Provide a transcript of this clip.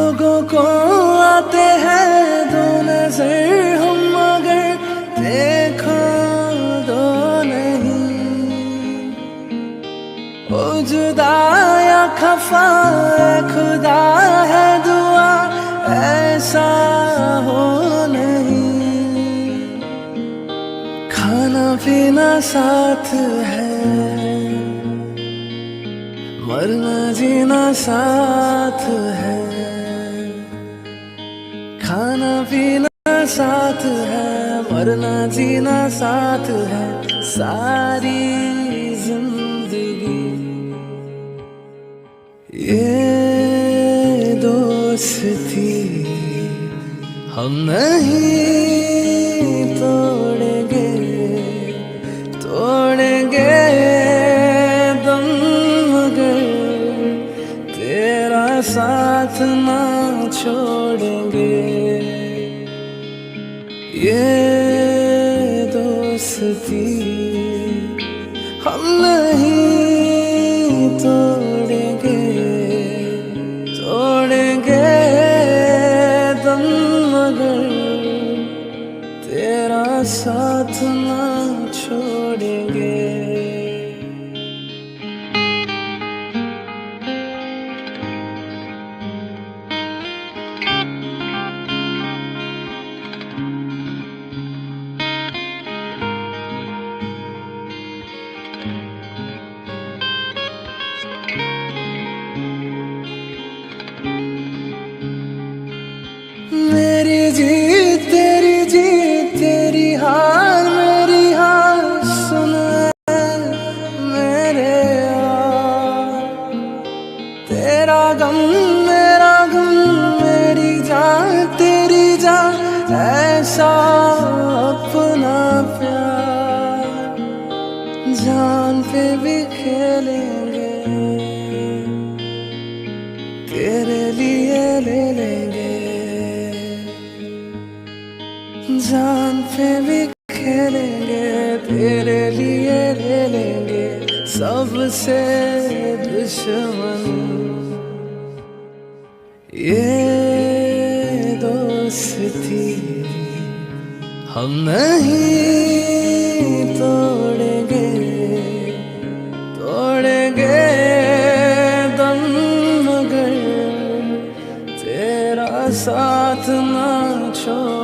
लोगों को आते हैं दो नजर हम मगर देखो दो नहीं। ओ जुदा या खफा खुदा है दुआ ऐसा हो नहीं। खाना पीना साथ है मरना जीना साथ है। खाना पीना साथ है मरना जीना साथ है। सारी जिंदगी ये दोस्ती हम नहीं तोड़ेंगे तोड़ेंगे दम मगर तेरा साथ ना छोड़ेंगे। ये दोस्ती हम नहीं तोड़ेंगे तोड़ेंगे दम मगर तेरा साथ ना छोड़ेंगे। मेरी जीत तेरी हार मेरी हार सुन मेरे यार। तेरा गम मेरी जान तेरी जान ऐसा अपना प्यार। जान पे भी खेलेंगे तेरे लिए ले लेंगे। जान पे भी खेलेंगे तेरे लिए ले लेंगे। सबसे दुश्मन ये दोस्ती हम नहीं तोड़ेंगे तोड़ेंगे दम मगर तेरा साथ ना छोड़।